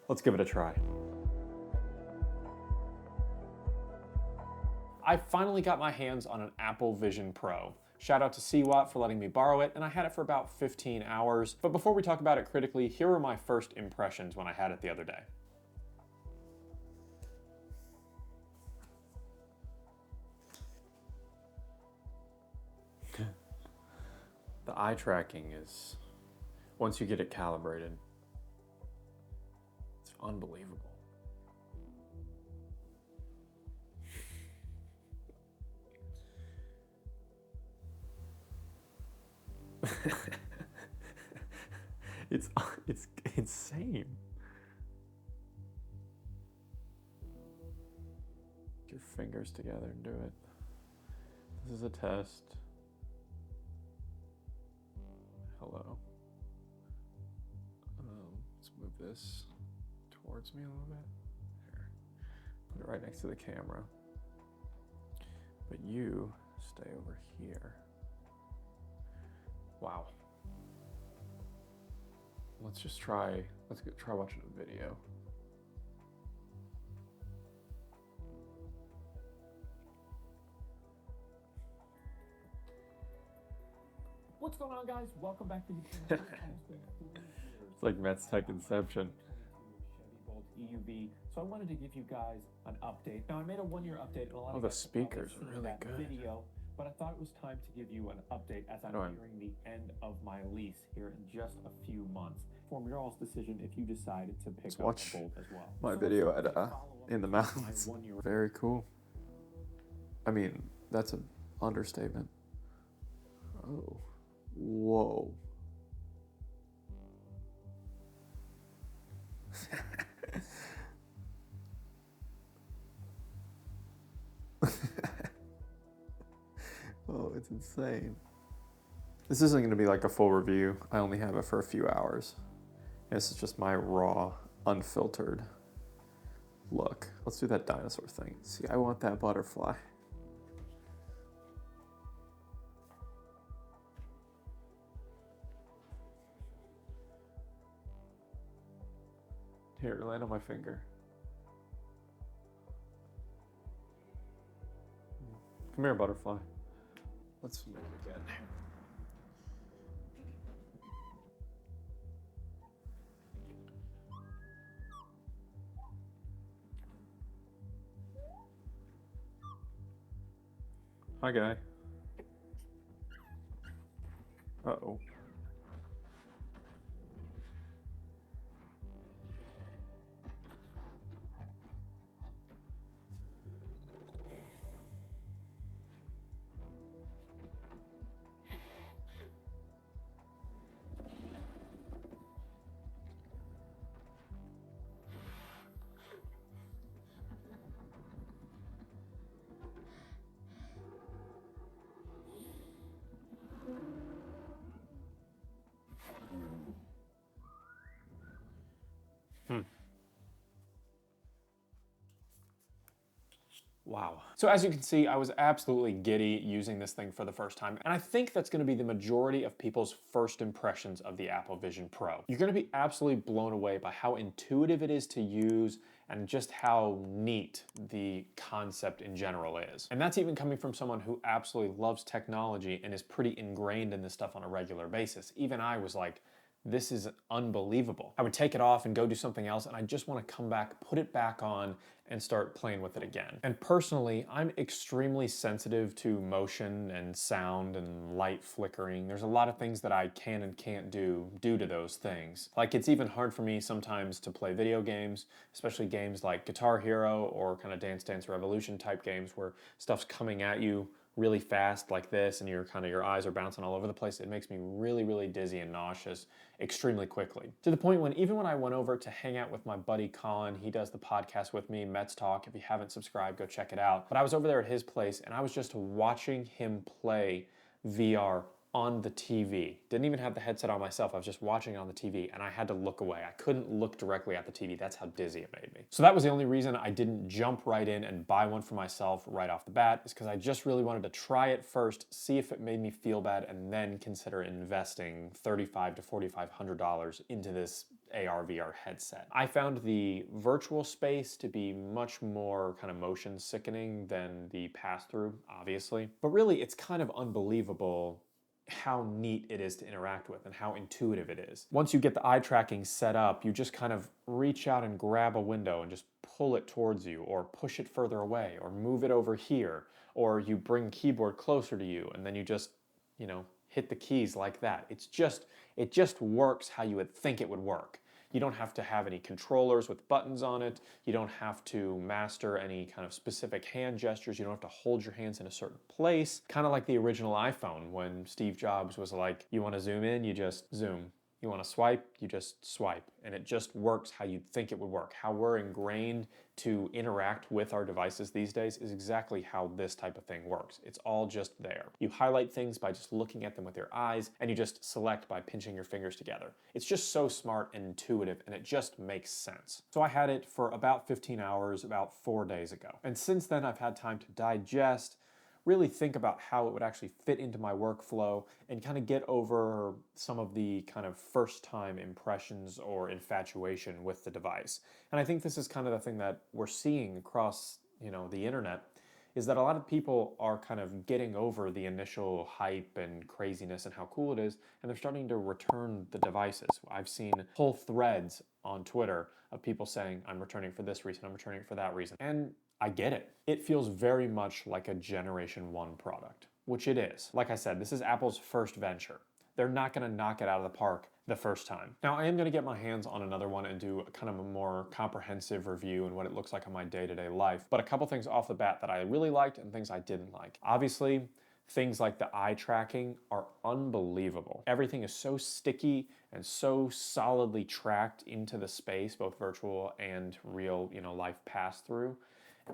Let's give it a try. I finally got my hands on an Apple Vision Pro. Shout out to CWAT for letting me borrow it, and I had it for about 15 hours. But before we talk about it critically, here are my first impressions when I had it the other day. The eye tracking is, once you get it calibrated, it's unbelievable. It's insane. Get your fingers together and do it. This is a test. Hello. Let's move this towards me a little bit. Here. Put it right next to the camera. But you stay over here. Wow. Let's try watching a video. What's going on, guys? Welcome back to the channel. It's like Metz Tech Inception. Chevy Bolt EUV. So I wanted to give you guys an update. Now I made a 1-year update, and a lot of The guys have probably speaker's seen really that good. video, but I thought it was time to give you an update as I'm nearing the end of my lease here in just a few months. Form your all's decision if you decided to pick up Watch the Bolt as well. my So video let's at in the my mountains. 1-year. Very cool. I mean, that's an understatement. Oh, whoa. Oh, it's insane. This isn't going to be like a full review. I only have it for a few hours. This is just my raw, unfiltered look. Let's do that dinosaur thing. See, I want that butterfly. Here, land on my finger. Come here, butterfly. Let's make it again. Hi, guy. Uh-oh. Wow. So as you can see, I was absolutely giddy using this thing for the first time, and I think that's going to be the majority of people's first impressions of the Apple Vision Pro. You're going to be absolutely blown away by how intuitive it is to use and just how neat the concept in general is. And that's even coming from someone who absolutely loves technology and is pretty ingrained in this stuff on a regular basis. Even I was like, this is unbelievable. I would take it off and go do something else, and I just want to come back, put it back on, and start playing with it again. And personally, I'm extremely sensitive to motion and sound and light flickering. There's a lot of things that I can and can't do due to those things. Like, it's even hard for me sometimes to play video games, especially games like Guitar Hero or kind of Dance Dance Revolution type games where stuff's coming at you really fast like this and your eyes are bouncing all over the place. It makes me really, really dizzy and nauseous extremely quickly. To the point when even when I went over to hang out with my buddy Colin, he does the podcast with me, Metz Talk. If you haven't subscribed, go check it out. But I was over there at his place and I was just watching him play VR on the TV. Didn't even have the headset on myself. I was just watching it on the TV and I had to look away. I couldn't look directly at the TV. That's how dizzy it made me. So that was the only reason I didn't jump right in and buy one for myself right off the bat, is because I just really wanted to try it first, see if it made me feel bad, and then consider investing $3,500 to $4,500 into this AR/VR headset. I found the virtual space to be much more kind of motion sickening than the pass-through, obviously. But really, it's kind of unbelievable how neat it is to interact with and how intuitive it is. Once you get the eye tracking set up, you just kind of reach out and grab a window and just pull it towards you, or push it further away, or move it over here, or you bring keyboard closer to you and then you just, hit the keys like that. It just works how you would think it would work. You don't have to have any controllers with buttons on it. You don't have to master any kind of specific hand gestures. You don't have to hold your hands in a certain place. Kind of like the original iPhone when Steve Jobs was like, you want to zoom in, you just zoom. You want to swipe, you just swipe. And it just works how you'd think it would work. How we're ingrained to interact with our devices these days is exactly how this type of thing works. It's all just there. You highlight things by just looking at them with your eyes, and you just select by pinching your fingers together. It's just so smart and intuitive, and it just makes sense. So I had it for about 15 hours, about 4 days ago. And since then, I've had time to digest, really think about how it would actually fit into my workflow, and kind of get over some of the kind of first time impressions or infatuation with the device. And I think this is kind of the thing that we're seeing across, the internet, is that a lot of people are kind of getting over the initial hype and craziness and how cool it is, and they're starting to return the devices. I've seen whole threads on Twitter of people saying, I'm returning for this reason, I'm returning for that reason. And I get it. It feels very much like a Generation 1 product, which it is. Like I said, this is Apple's first venture. They're not gonna knock it out of the park the first time. Now, I am gonna get my hands on another one and do kind of a more comprehensive review and what it looks like in my day-to-day life. But a couple things off the bat that I really liked and things I didn't like. Obviously, things like the eye tracking are unbelievable. Everything is so sticky and so solidly tracked into the space, both virtual and real, life pass-through.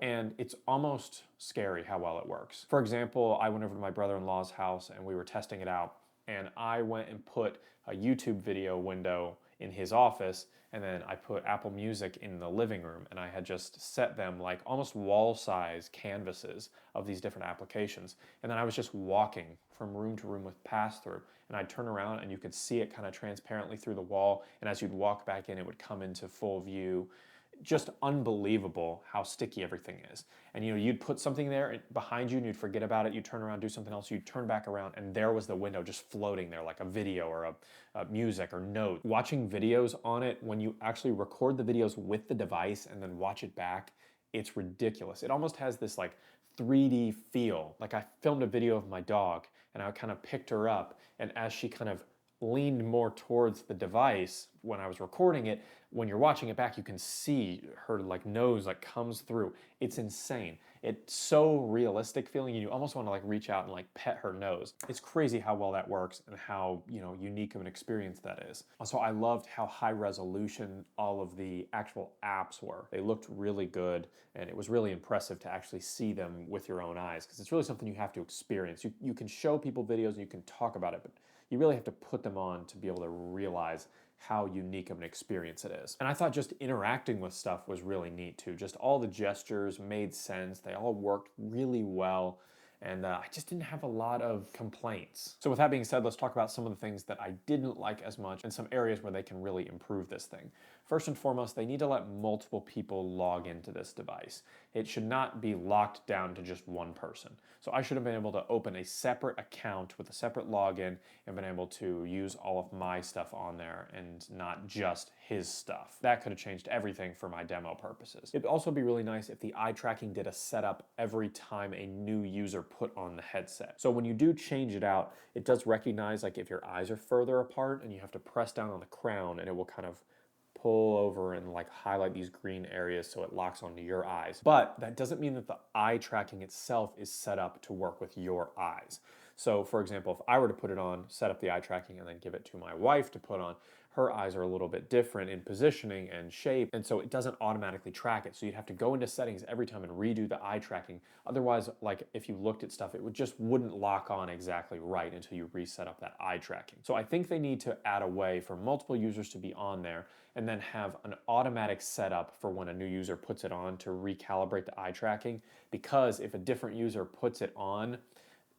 And it's almost scary how well it works. For example, I went over to my brother-in-law's house and we were testing it out, and I went and put a YouTube video window in his office, and then I put Apple Music in the living room, and I had just set them like almost wall-size canvases of these different applications. And then I was just walking from room to room with pass-through, and I'd turn around and you could see it kind of transparently through the wall, and as you'd walk back in, it would come into full view. Just unbelievable how sticky everything is. And you'd put something there behind you and you'd forget about it, you'd turn around, do something else, you'd turn back around, and there was the window just floating there like a video or a music or note. Watching videos on it, when you actually record the videos with the device and then watch it back, it's ridiculous. It almost has this like 3D feel. Like I filmed a video of my dog and I kind of picked her up, and as she kind of leaned more towards the device when I was recording it, when you're watching it back, you can see her like nose like comes through. It's insane. It's so realistic feeling, and you almost want to like reach out and like pet her nose. It's crazy how well that works and how, unique of an experience that is. Also, I loved how high resolution all of the actual apps were. They looked really good, and it was really impressive to actually see them with your own eyes, because it's really something you have to experience. You can show people videos and you can talk about it, but you really have to put them on to be able to realize how unique of an experience it is. And I thought just interacting with stuff was really neat too. Just all the gestures made sense. They all worked really well. And I just didn't have a lot of complaints. So with that being said, let's talk about some of the things that I didn't like as much and some areas where they can really improve this thing. First and foremost, they need to let multiple people log into this device. It should not be locked down to just one person. So I should have been able to open a separate account with a separate login and been able to use all of my stuff on there and not just his stuff. That could have changed everything for my demo purposes. It'd also be really nice if the eye tracking did a setup every time a new user put on the headset. So when you do change it out, it does recognize like if your eyes are further apart, and you have to press down on the crown and it will kind of pull over and like highlight these green areas so it locks onto your eyes. But that doesn't mean that the eye tracking itself is set up to work with your eyes. So for example, if I were to put it on, set up the eye tracking, and then give it to my wife to put on, her eyes are a little bit different in positioning and shape, and so it doesn't automatically track it. So you'd have to go into settings every time and redo the eye tracking. Otherwise, like if you looked at stuff, it wouldn't lock on exactly right until you reset up that eye tracking. So I think they need to add a way for multiple users to be on there, and then have an automatic setup for when a new user puts it on to recalibrate the eye tracking. Because if a different user puts it on,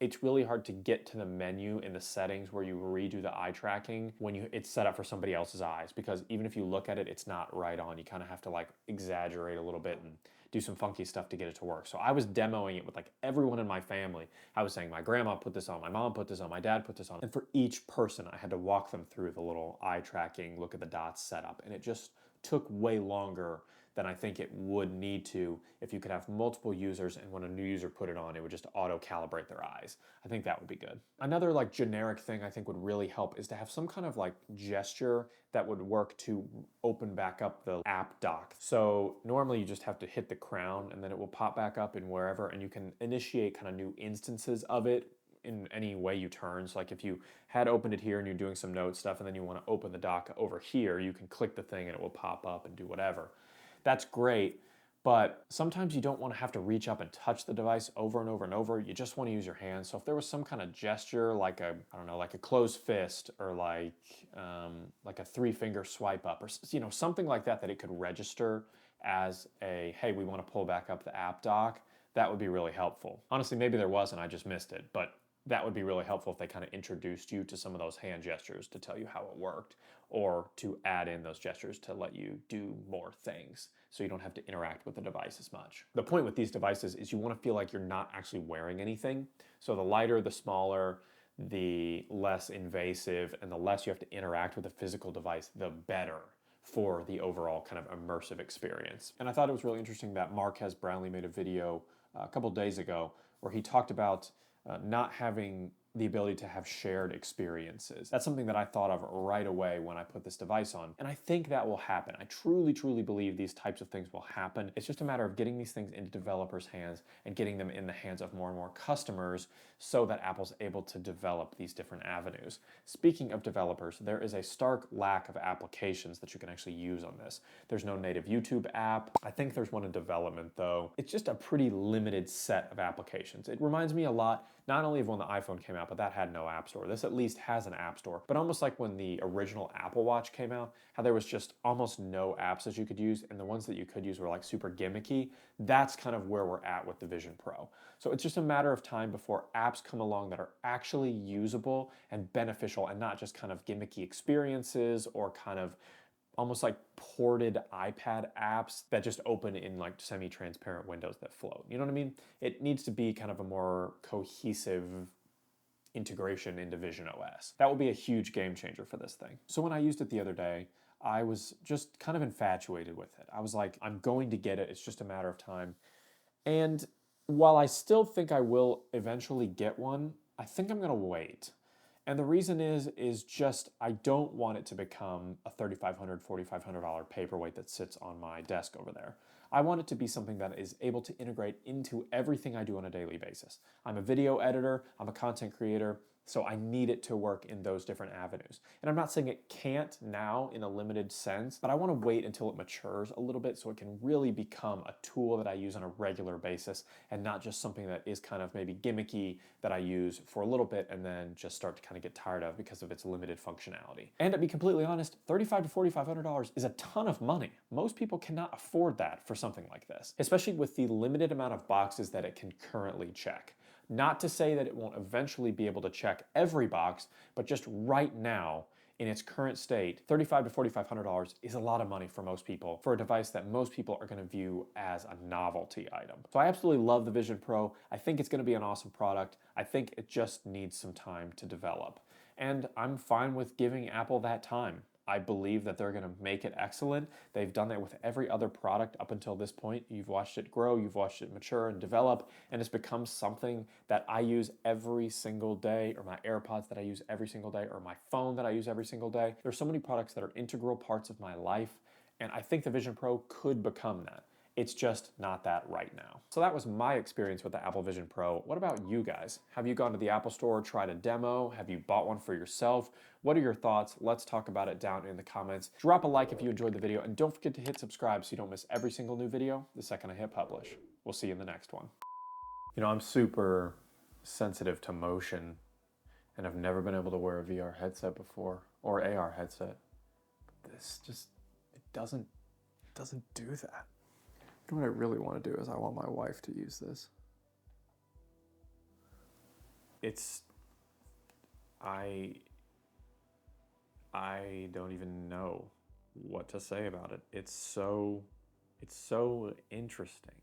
it's really hard to get to the menu in the settings where you redo the eye tracking when it's set up for somebody else's eyes, because even if you look at it, it's not right on. You kind of have to like exaggerate a little bit and do some funky stuff to get it to work. So I was demoing it with like everyone in my family. I was saying my grandma put this on, my mom put this on, my dad put this on. And for each person, I had to walk them through the little eye tracking, look at the dots setup. And it just took way longer than I think it would need to if you could have multiple users, and when a new user put it on, it would just auto-calibrate their eyes. I think that would be good. Another like generic thing I think would really help is to have some kind of like gesture that would work to open back up the app dock. So normally you just have to hit the crown and then it will pop back up in wherever, and you can initiate kind of new instances of it in any way you turn. So like if you had opened it here and you're doing some note stuff and then you want to open the dock over here, you can click the thing and it will pop up and do whatever. That's great, but sometimes you don't want to have to reach up and touch the device over and over and over. You just want to use your hands. So if there was some kind of gesture, like a, I don't know, like a closed fist, or like a 3-finger swipe up, or something like that, that it could register as a, hey, we want to pull back up the app dock, that would be really helpful. Honestly, maybe there was and I just missed it, but that would be really helpful if they kind of introduced you to some of those hand gestures to tell you how it worked, or to add in those gestures to let you do more things so you don't have to interact with the device as much. The point with these devices is you want to feel like you're not actually wearing anything. So the lighter, the smaller, the less invasive, and the less you have to interact with the physical device, the better for the overall kind of immersive experience. And I thought it was really interesting that Marques Brownlee made a video a couple days ago where he talked about not having the ability to have shared experiences. That's something that I thought of right away when I put this device on. And I think that will happen. I truly, truly believe these types of things will happen. It's just a matter of getting these things into developers' hands and getting them in the hands of more and more customers so that Apple's able to develop these different avenues. Speaking of developers, there is a stark lack of applications that you can actually use on this. There's no native YouTube app. I think there's one in development though. It's just a pretty limited set of applications. It reminds me a lot, not only of when the iPhone came out, but that had no app store. This at least has an app store, but almost like when the original Apple Watch came out, how there was just almost no apps that you could use, and the ones that you could use were like super gimmicky. That's kind of where we're at with the Vision Pro. So it's just a matter of time before apps come along that are actually usable and beneficial, and not just kind of gimmicky experiences or kind of almost like ported iPad apps that just open in like semi-transparent windows that float. You know what I mean? It needs to be kind of a more cohesive integration into Vision OS. That will be a huge game changer for this thing. So when I used it the other day, I was just kind of infatuated with it. I was like, I'm going to get it. It's just a matter of time. And while I still think I will eventually get one, I think I'm going to wait. And the reason is just I don't want it to become a $3,500, $4,500 paperweight that sits on my desk over there. I want it to be something that is able to integrate into everything I do on a daily basis. I'm a video editor, I'm a content creator, so I need it to work in those different avenues. And I'm not saying it can't now in a limited sense, but I want to wait until it matures a little bit so it can really become a tool that I use on a regular basis, and not just something that is kind of maybe gimmicky that I use for a little bit and then just start to kind of get tired of because of its limited functionality. And to be completely honest, $3,500 to $4,500 is a ton of money. Most people cannot afford that for something like this, especially with the limited amount of boxes that it can currently check. Not to say that it won't eventually be able to check every box, but just right now, in its current state, $3,500 to $4,500 is a lot of money for most people, for a device that most people are going to view as a novelty item. So I absolutely love the Vision Pro. I think it's going to be an awesome product. I think it just needs some time to develop. And I'm fine with giving Apple that time. I believe that they're going to make it excellent. They've done that with every other product up until this point. You've watched it grow, you've watched it mature and develop, and it's become something that I use every single day, or my AirPods that I use every single day, or my phone that I use every single day. There's so many products that are integral parts of my life, and I think the Vision Pro could become that. It's just not that right now. So that was my experience with the Apple Vision Pro. What about you guys? Have you gone to the Apple Store, tried a demo? Have you bought one for yourself? What are your thoughts? Let's talk about it down in the comments. Drop a like if you enjoyed the video, and don't forget to hit subscribe so you don't miss every single new video the second I hit publish. We'll see you in the next one. You know, I'm super sensitive to motion, and I've never been able to wear a VR headset before, or AR headset. This just, it doesn't do that. What I really want to do is I want my wife to use this. it's I don't even know what to say about it. It's so interesting.